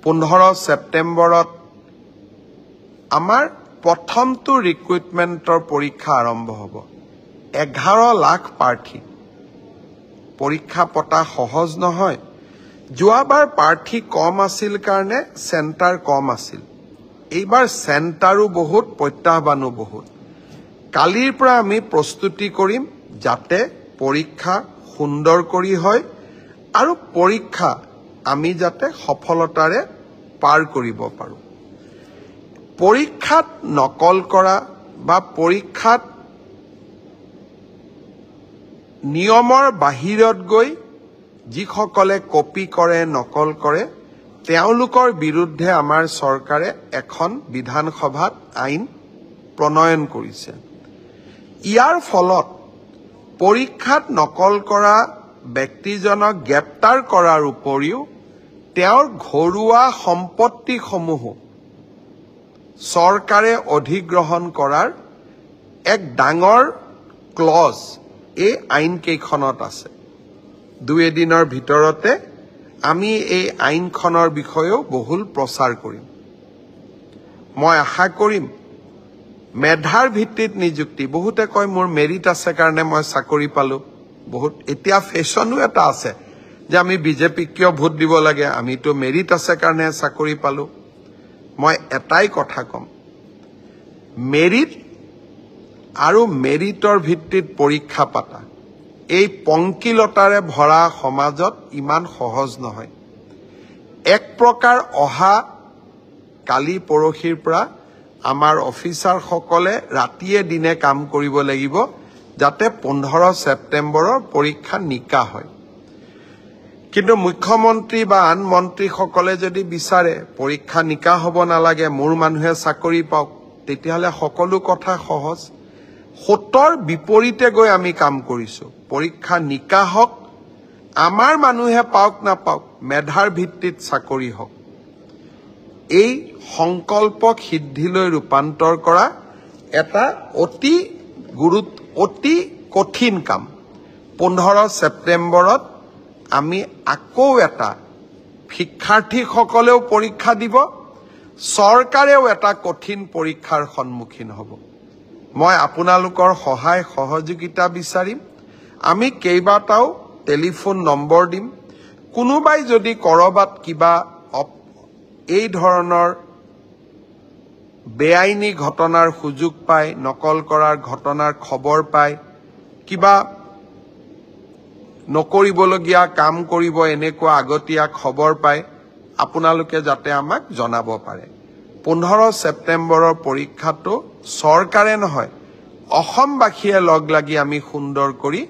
15 সেপ্টেম্বৰত আমাৰ প্ৰথমটো ৰিক্ৰুটমেণ্টৰ পৰীক্ষা আৰম্ভ হ'ব 11 লাখ প্ৰাৰ্থী পৰীক্ষা পতা সহজ নহয় যোৱাবাৰ প্ৰাৰ্থী কম আছিল কাৰণে সেন্টাৰ কম আছিল এইবাৰ সেন্টাৰো বহুত প্ৰত্যাহ্বানো বহুত কালিৰ পৰা আমি প্ৰস্তুতি কৰিম যাতে পৰীক্ষা সুন্দৰ কৰি হয় আৰু পৰীক্ষা আমি যাতে সফলতাৰে পাৰ কৰিব পাৰো পৰীক্ষাত নকল কৰা বা পৰীক্ষাত নিয়মৰ বাহিৰত গৈ যিসকলে কপি কৰে নকল কৰে তেওঁলোকৰ বিৰুদ্ধে আমাৰ চৰকাৰে এখন বিধানসভাত আইন প্ৰণয়ন কৰিছে ইয়াৰ ফলত পৰীক্ষাত নকল কৰা ব্যক্তিজনক গ্ৰেপ্তাৰ কৰাৰ উপৰিও তেওঁৰ ঘৰুৱা সম্পত্তিসমূহ চৰকাৰে অধিগ্ৰহণ কৰাৰ এক ডাঙৰ ক্লজ এই আইন কেইখনত আছে দুই এদিনৰ ভিতৰতে আমি এই আইনখনৰ বিষয়েও বহুল প্ৰচাৰ কৰিম মই আশা কৰিম মেধাৰ ভিত্তিত নিযুক্তি বহুতে কয় মোৰ মেৰিট আছে কাৰণে মই চাকৰি পালো বহুত এতিয়া ফেশনো এটা আছে যে আমি বিজেপি কিয় ভোট দিব লাগে আমিতো মেৰিট আছে কাৰণে চাকৰি পালো মই এটাই কথা কম মেৰিট আৰু মেৰিটৰ ভিত্তিত পৰীক্ষা পাতা এই পংকিলতাৰে ভৰা সমাজত ইমান সহজ নহয় এক প্ৰকাৰ অহা কালি পৰহিৰ পৰা আমাৰ অফিচাৰ সকলে ৰাতিয়ে দিনে কাম কৰিব লাগিব যাতে 15 সেপ্টেম্বৰৰ পৰীক্ষা নিকা হয় কিন্তু মুখ্যমন্ত্ৰী বা আন মন্ত্ৰী সকলে যদি বিচাৰে পৰীক্ষা নিকা হ'ব নালাগে মোৰ মানুহে চাকৰি পাওক তেতিয়াহলে সকলো কথা সহজ হতৰ বিপৰীতে গৈ আমি কাম কৰিছো পৰীক্ষা নিকা হওক আমাৰ মানুহে পাওক না পাওক মেধাৰ ভিত্তিত চাকৰি হওক এই সংকল্পক সিদ্ধিলৈ ৰূপান্তৰ কৰা এটা অতি কঠিন কাম 15 সেপ্টেম্বৰত আমি আকৌ এটা শিক্ষাৰ্থীসকলেও পৰীক্ষা দিব চৰকাৰেও এটা কঠিন পৰীক্ষাৰ সন্মুখীন হ'ব মই আপোনালোকৰ সহায় সহযোগিতা বিচাৰিম আমি কেইবাটাও টেলিফোন নম্বৰ দিম কোনোবাই যদি কৰবাত কিবা এই ধৰণৰ বেআইনী ঘটনাৰ সুযোগ পায় নকল কৰাৰ ঘটনাৰ খবৰ পায় কিবা নকৰিবলগীয়া কাম কৰিব এনেকুৱা আগতীয়া খবৰ পায় আপোনালোকে যাতে আমাক জনাব পাৰে 15 সেপ্টেম্বৰৰ পৰীক্ষাটো চৰকাৰে নহয় অসমবাসীয়ে লগ লাগি আমি সুন্দৰ কৰি